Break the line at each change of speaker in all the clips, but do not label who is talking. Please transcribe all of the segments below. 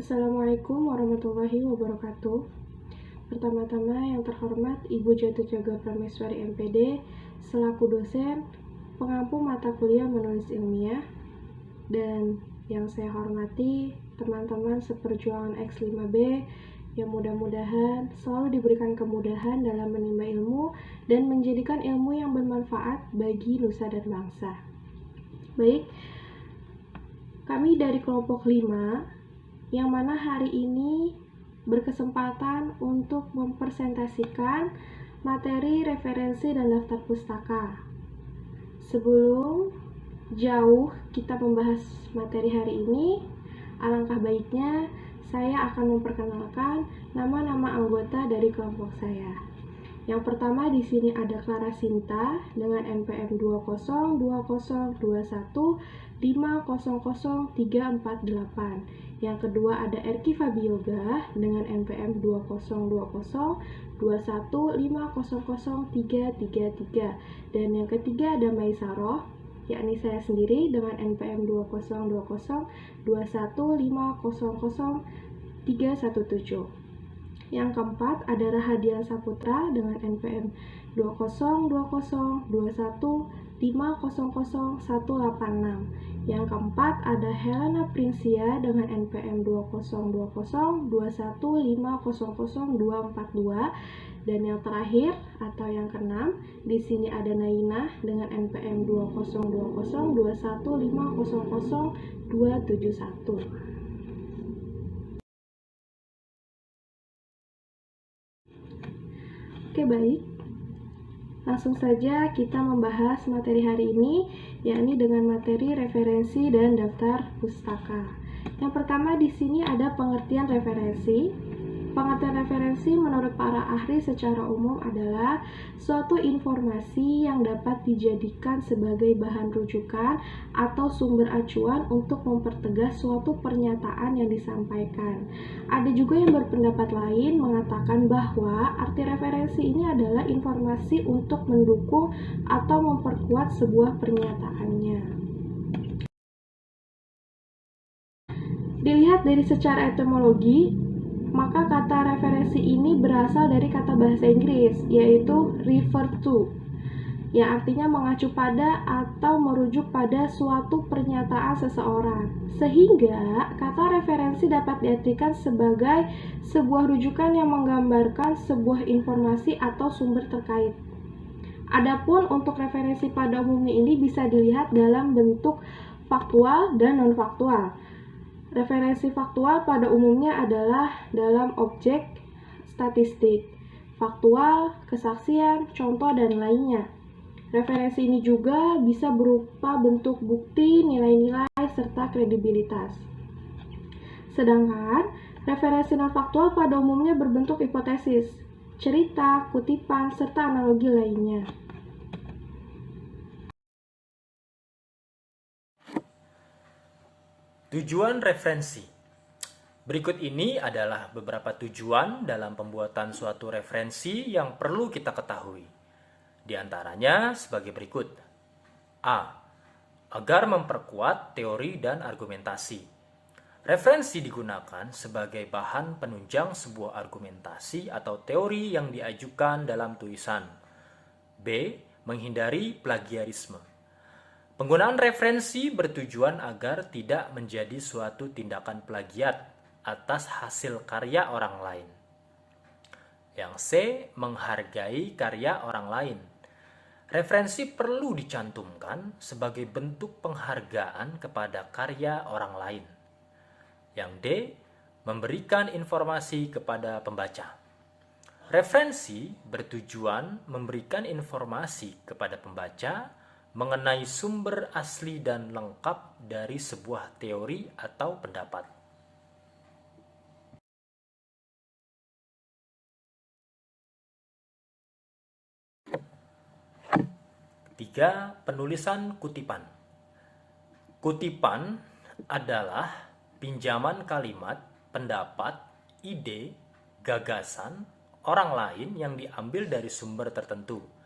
Assalamualaikum warahmatullahi wabarakatuh. Pertama-tama yang terhormat Ibu Jatujaga Prameswari MPD selaku dosen pengampu mata kuliah menulis ilmiah, dan yang saya hormati teman-teman seperjuangan X5B yang mudah-mudahan selalu diberikan kemudahan dalam menimba ilmu dan menjadikan ilmu yang bermanfaat bagi nusa dan bangsa. Baik, kami dari kelompok 5 yang mana hari ini berkesempatan untuk mempresentasikan materi referensi dan daftar pustaka. Sebelum jauh kita membahas materi hari ini, alangkah baiknya saya akan memperkenalkan nama-nama anggota dari kelompok saya. Yang pertama di sini ada Clara Sinta dengan NPM 202015003488. Yang kedua ada Erki Fabioga dengan NPM 202021500333. Dan yang ketiga ada Maisaroh, yakni saya sendiri dengan NPM 202021510317. Yang keempat ada Rahadian Saputra dengan NPM 202021500186. Yang keempat ada Helena Prinsia dengan NPM 202021500242. Dan yang terakhir atau yang keenam, di sini ada Nainah dengan NPM 202021500271. Oke, baik. Langsung saja kita membahas materi hari ini, yakni dengan materi referensi dan daftar pustaka. Yang pertama di sini ada pengertian referensi. Pengertian referensi menurut para ahli secara umum adalah suatu informasi yang dapat dijadikan sebagai bahan rujukan atau sumber acuan untuk mempertegas suatu pernyataan yang disampaikan. Ada juga yang berpendapat lain mengatakan bahwa arti referensi ini adalah informasi untuk mendukung atau memperkuat sebuah pernyataannya. Dilihat dari secara etimologi, maka kata referensi ini berasal dari kata bahasa Inggris, yaitu refer to, yang artinya mengacu pada atau merujuk pada suatu pernyataan seseorang. Sehingga kata referensi dapat diartikan sebagai sebuah rujukan yang menggambarkan sebuah informasi atau sumber terkait. Adapun untuk referensi pada umumnya ini bisa dilihat dalam bentuk faktual dan non-faktual. Referensi faktual pada umumnya adalah dalam objek statistik, faktual, kesaksian, contoh, dan lainnya. Referensi ini juga bisa berupa bentuk bukti, nilai-nilai, serta kredibilitas. Sedangkan referensi non-faktual pada umumnya berbentuk hipotesis, cerita, kutipan, serta analogi lainnya.
Tujuan referensi. Berikut ini adalah beberapa tujuan dalam pembuatan suatu referensi yang perlu kita ketahui. Di antaranya sebagai berikut. A. Agar memperkuat teori dan argumentasi. Referensi digunakan sebagai bahan penunjang sebuah argumentasi atau teori yang diajukan dalam tulisan. B. Menghindari plagiarisme. Penggunaan referensi bertujuan agar tidak menjadi suatu tindakan plagiat atas hasil karya orang lain. Yang C. Menghargai karya orang lain. Referensi perlu dicantumkan sebagai bentuk penghargaan kepada karya orang lain. Yang D. Memberikan informasi kepada pembaca. Referensi bertujuan memberikan informasi kepada pembaca mengenai sumber asli dan lengkap dari sebuah teori atau pendapat. Ketiga, penulisan kutipan. Kutipan adalah pinjaman kalimat, pendapat, ide, gagasan orang lain yang diambil dari sumber tertentu.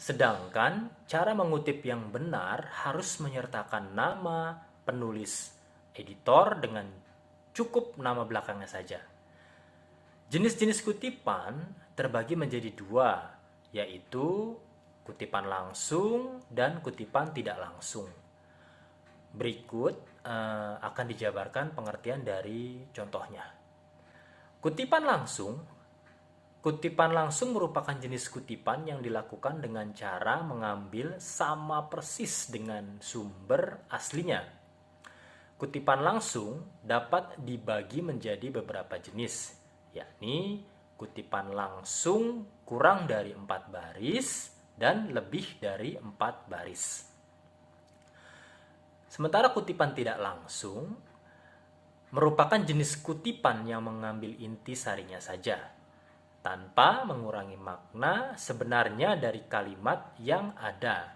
Sedangkan cara mengutip yang benar harus menyertakan nama penulis, editor dengan cukup nama belakangnya saja. Jenis-jenis kutipan terbagi menjadi dua, yaitu kutipan langsung dan kutipan tidak langsung. Berikut akan dijabarkan pengertian dari contohnya. Kutipan langsung merupakan jenis kutipan yang dilakukan dengan cara mengambil sama persis dengan sumber aslinya. Kutipan langsung dapat dibagi menjadi beberapa jenis, yakni kutipan langsung kurang dari 4 baris dan lebih dari 4 baris. Sementara kutipan tidak langsung merupakan jenis kutipan yang mengambil inti sarinya saja, tanpa mengurangi makna sebenarnya dari kalimat yang ada.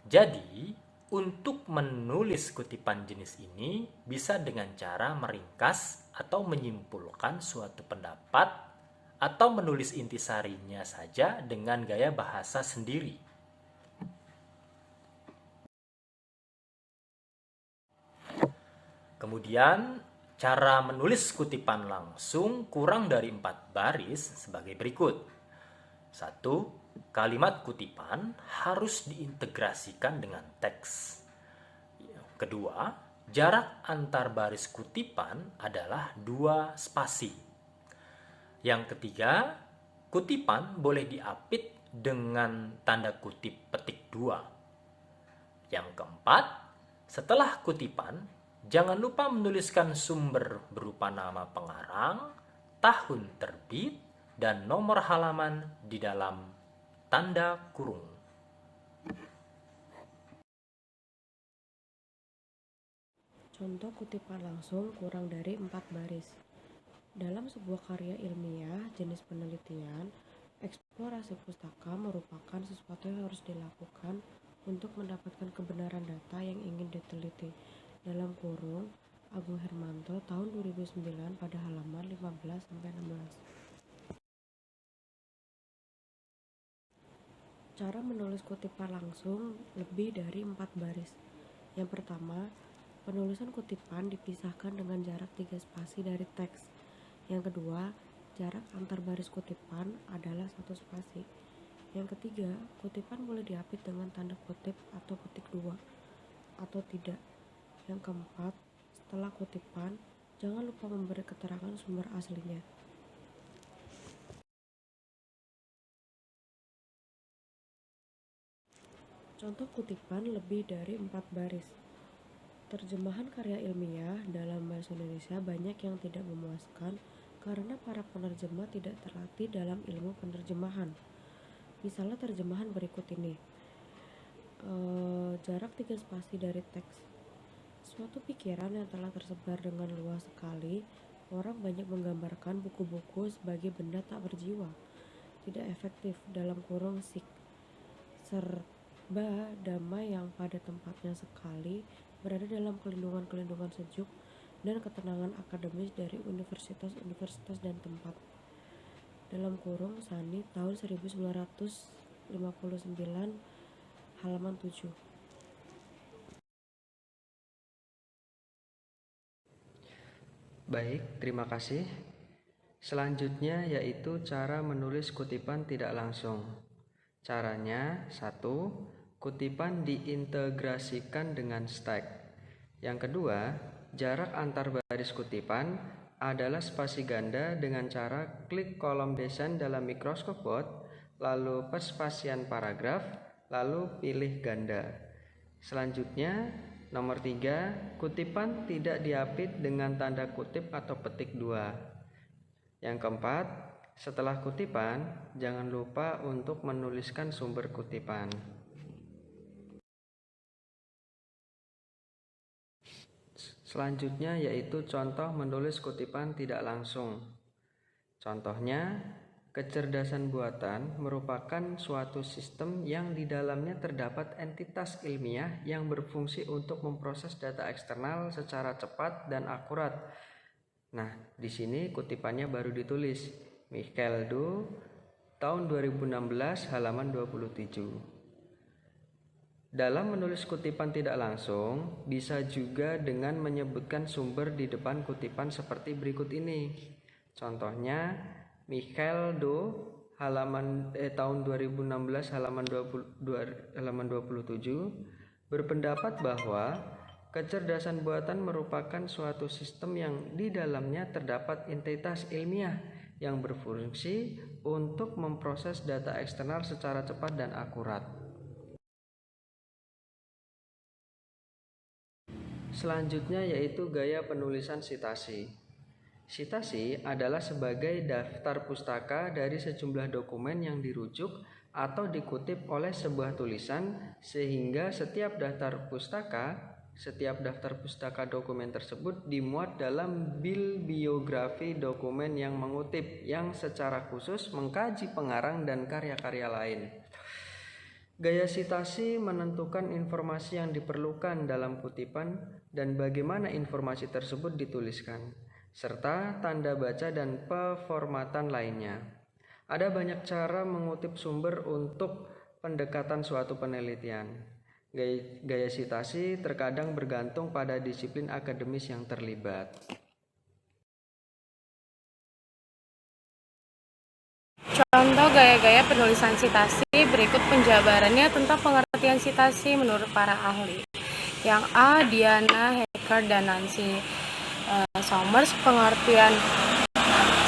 Jadi, untuk menulis kutipan jenis ini bisa dengan cara meringkas atau menyimpulkan suatu pendapat atau menulis intisarinya saja dengan gaya bahasa sendiri. Kemudian, cara menulis kutipan langsung kurang dari 4 baris sebagai berikut. 1. Kalimat kutipan harus diintegrasikan dengan teks. Kedua, jarak antar baris kutipan adalah 2 spasi. Yang ketiga, kutipan boleh diapit dengan tanda kutip petik 2. Yang keempat, setelah kutipan, jangan lupa menuliskan sumber berupa nama pengarang, tahun terbit, dan nomor halaman di dalam tanda kurung.
Contoh kutipan langsung kurang dari 4 baris. Dalam sebuah karya ilmiah jenis penelitian, eksplorasi pustaka merupakan sesuatu yang harus dilakukan untuk mendapatkan kebenaran data yang ingin diteliti. Dalam kurung, Agung Hermanto tahun 2009 pada halaman 15-16. Cara menulis kutipan langsung lebih dari 4 baris. Yang pertama, penulisan kutipan dipisahkan dengan jarak 3 spasi dari teks. Yang kedua, jarak antar baris kutipan adalah 1 spasi. Yang ketiga, kutipan boleh diapit dengan tanda kutip atau petik 2 atau tidak. Yang keempat, setelah kutipan, jangan lupa memberi keterangan sumber aslinya. Contoh kutipan lebih dari 4 baris. Terjemahan karya ilmiah dalam bahasa Indonesia banyak yang tidak memuaskan karena para penerjemah tidak terlatih dalam ilmu penerjemahan. Misalnya terjemahan berikut ini. Jarak 3 spasi dari teks. Suatu pikiran yang telah tersebar dengan luas sekali, orang banyak menggambarkan buku-buku sebagai benda tak berjiwa, tidak efektif dalam kurung sik, serba damai yang pada tempatnya sekali berada dalam kelindungan sejuk dan ketenangan akademis dari universitas-universitas dan tempat. Dalam kurung Sani tahun 1959 halaman 7.
Baik, terima kasih. Selanjutnya yaitu cara menulis kutipan tidak langsung. Caranya, 1. Kutipan diintegrasikan dengan stack. Yang kedua, jarak antar baris kutipan adalah spasi ganda dengan cara klik kolom desain dalam Microsoft Word, lalu perspasian paragraf, lalu pilih ganda. Selanjutnya, nomor 3, kutipan tidak diapit dengan tanda kutip atau petik 2. Yang keempat, setelah kutipan, jangan lupa untuk menuliskan sumber kutipan. Selanjutnya yaitu contoh menulis kutipan tidak langsung. Contohnya, kecerdasan buatan merupakan suatu sistem yang di dalamnya terdapat entitas ilmiah yang berfungsi untuk memproses data eksternal secara cepat dan akurat. Nah, di sini kutipannya baru ditulis. Michael Do, tahun 2016, halaman 27. Dalam menulis kutipan tidak langsung, bisa juga dengan menyebutkan sumber di depan kutipan seperti berikut ini. Contohnya, Michael Do tahun 2016 halaman 27 berpendapat bahwa kecerdasan buatan merupakan suatu sistem yang di dalamnya terdapat entitas ilmiah yang berfungsi untuk memproses data eksternal secara cepat dan akurat. Selanjutnya yaitu gaya penulisan sitasi. Sitasi adalah sebagai daftar pustaka dari sejumlah dokumen yang dirujuk atau dikutip oleh sebuah tulisan, sehingga setiap daftar pustaka dokumen tersebut dimuat dalam bibliografi dokumen yang mengutip, yang secara khusus mengkaji pengarang dan karya-karya lain. Gaya sitasi menentukan informasi yang diperlukan dalam kutipan dan bagaimana informasi tersebut dituliskan, serta tanda baca dan peformatan lainnya. Ada banyak cara mengutip sumber untuk pendekatan suatu penelitian. Gaya sitasi terkadang bergantung pada disiplin akademis yang terlibat.
Contoh gaya-gaya penulisan sitasi, berikut penjabarannya tentang pengertian sitasi menurut para ahli. Yang A, Diana, Hacker, dan Nancy Somers. Pengertian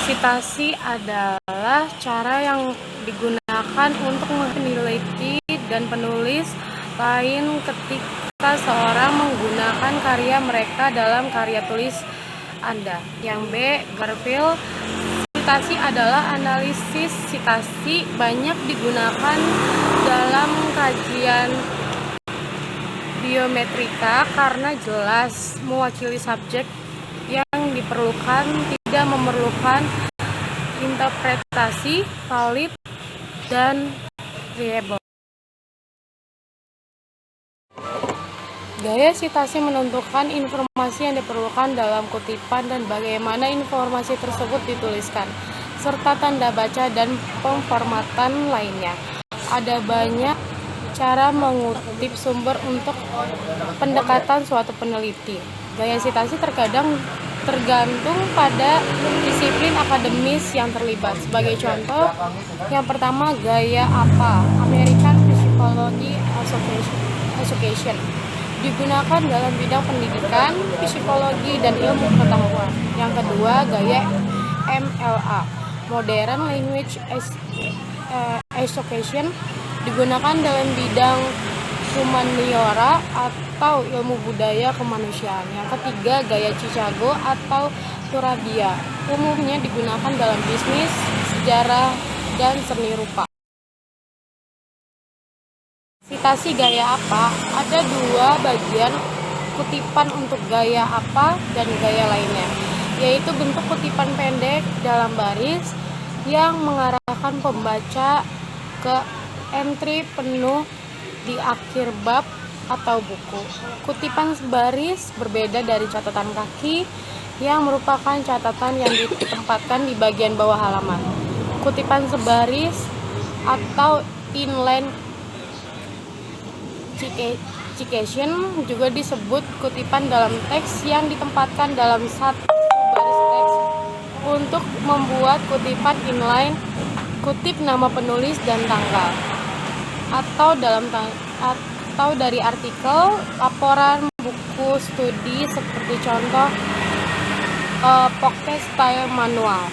sitasi adalah cara yang digunakan untuk meneliti dan penulis lain ketika seorang menggunakan karya mereka dalam karya tulis Anda. Yang B, Garfield. Sitasi adalah analisis sitasi, banyak digunakan dalam kajian biometrika karena jelas mewakili subjek yang diperlukan, tidak memerlukan interpretasi valid dan reliable. Gaya sitasi menentukan informasi yang diperlukan dalam kutipan dan bagaimana informasi tersebut dituliskan, serta tanda baca dan pemformatan lainnya. Ada banyak cara mengutip sumber untuk pendekatan suatu peneliti. Gaya sitasi terkadang tergantung pada disiplin akademis yang terlibat. Sebagai contoh, yang pertama gaya apa? American Psychology Association. Digunakan dalam bidang pendidikan, psikologi, dan ilmu pengetahuan. Yang kedua, gaya MLA, Modern Language Association, digunakan dalam bidang humaniora atau ilmu budaya kemanusiaan. Yang ketiga, gaya Chicago atau Surabaya, umumnya digunakan dalam bisnis, sejarah, dan seni rupa. Sitasi gaya apa? Ada dua bagian kutipan untuk gaya apa dan gaya lainnya, yaitu bentuk kutipan pendek dalam baris yang mengarahkan pembaca ke entry penuh di akhir bab atau buku. Kutipan sebaris berbeda dari catatan kaki yang merupakan catatan yang ditempatkan di bagian bawah halaman. Kutipan sebaris atau inline citation juga disebut kutipan dalam teks yang ditempatkan dalam satu baris teks. Untuk membuat kutipan inline, kutip nama penulis dan tanggal, atau dari artikel, laporan, buku studi seperti contoh Pocket Style Manual.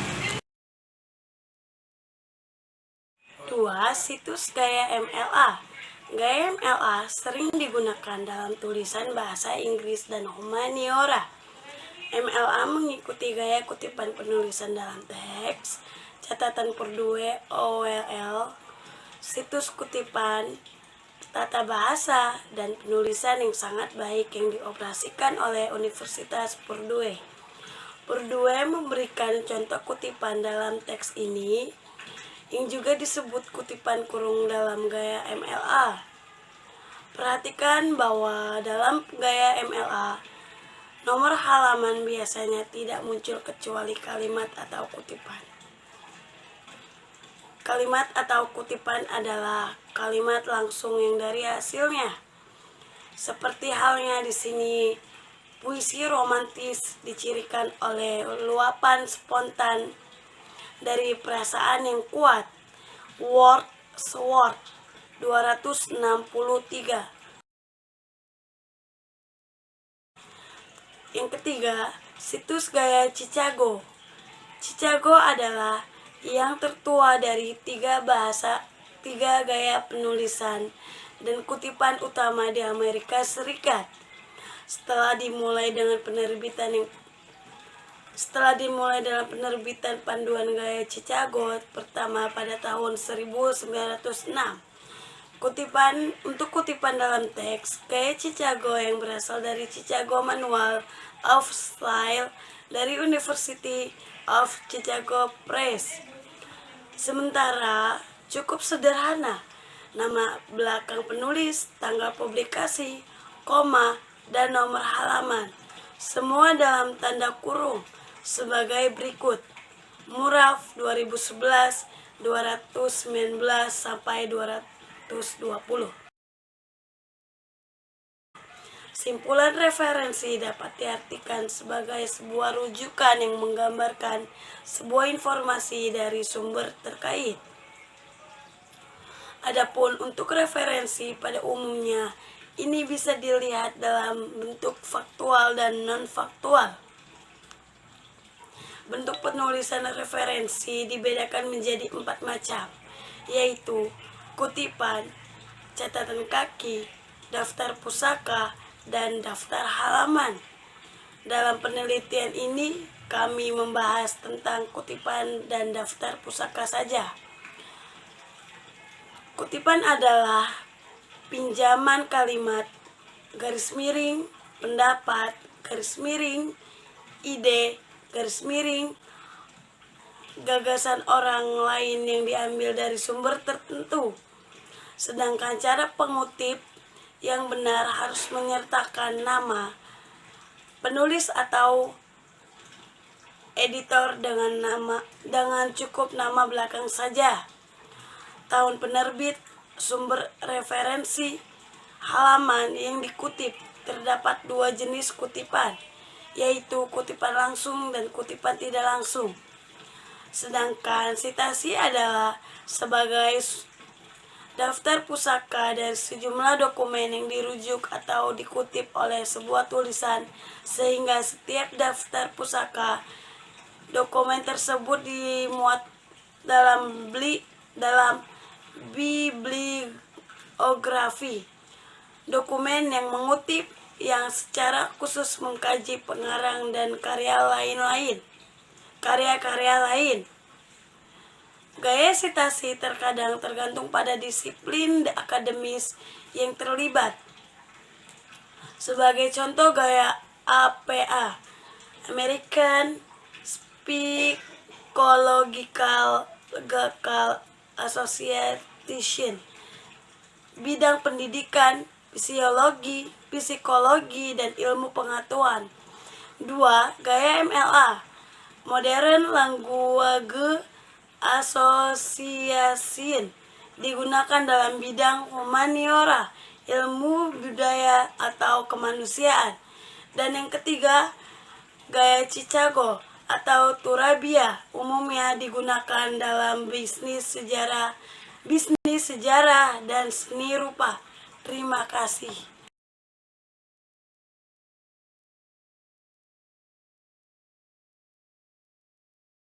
2. Situs gaya MLA. Gaya MLA sering digunakan dalam tulisan bahasa Inggris dan humaniora. MLA mengikuti gaya kutipan penulisan dalam teks, catatan Purdue OLL, situs kutipan, tata bahasa, dan penulisan yang sangat baik yang dioperasikan oleh Universitas Purdue. Purdue memberikan contoh kutipan dalam teks ini, yang juga disebut kutipan kurung dalam gaya MLA. Perhatikan bahwa dalam gaya MLA, nomor halaman biasanya tidak muncul kecuali kalimat atau kutipan. Kalimat atau kutipan adalah kalimat langsung yang dari hasilnya. Seperti halnya di sini, puisi romantis dicirikan oleh luapan spontan dari perasaan yang kuat. Wordsworth 263. Yang ketiga, situs gaya Chicago. Chicago adalah yang tertua dari tiga gaya penulisan dan kutipan utama di Amerika Serikat. Setelah dimulai dalam penerbitan panduan gaya Chicago pertama pada tahun 1906. Untuk kutipan dalam teks, gaya Chicago yang berasal dari Chicago Manual of Style dari University of Chicago Press. Sementara cukup sederhana, nama belakang penulis, tanggal publikasi, koma, dan nomor halaman, semua dalam tanda kurung sebagai berikut. Muraf 2011 219 sampai 220. Simpulan referensi dapat diartikan sebagai sebuah rujukan yang menggambarkan sebuah informasi dari sumber terkait. Adapun untuk referensi pada umumnya, ini bisa dilihat dalam bentuk faktual dan non-faktual. Bentuk penulisan referensi dibedakan menjadi 4 macam, yaitu kutipan, catatan kaki, daftar pusaka, dan daftar halaman. Dalam penelitian ini, kami membahas tentang kutipan dan daftar pusaka saja. Kutipan adalah pinjaman kalimat, garis miring, pendapat, garis miring, ide, garis miring, gagasan orang lain yang diambil dari sumber tertentu. Sedangkan cara pengutip yang benar harus menyertakan nama penulis atau editor dengan cukup nama belakang saja, tahun penerbit, sumber referensi, halaman yang dikutip. Terdapat 2 jenis kutipan, yaitu kutipan langsung dan kutipan tidak langsung. Sedangkan sitasi adalah sebagai daftar pusaka dari sejumlah dokumen yang dirujuk atau dikutip oleh sebuah tulisan, sehingga setiap daftar pusaka, dokumen tersebut dimuat dalam bibliografi. Dokumen yang mengutip yang secara khusus mengkaji pengarang dan karya-karya lain. Gaya sitasi terkadang tergantung pada disiplin akademis yang terlibat. Sebagai contoh, gaya APA, American Psychological Association, bidang pendidikan, fisiologi, psikologi, dan ilmu pengetahuan. 2. Gaya MLA, Modern Language Association, digunakan dalam bidang humaniora, ilmu budaya atau kemanusiaan. Dan yang ketiga, gaya Chicago atau Turabia, umumnya digunakan dalam bisnis sejarah dan seni rupa. Terima kasih.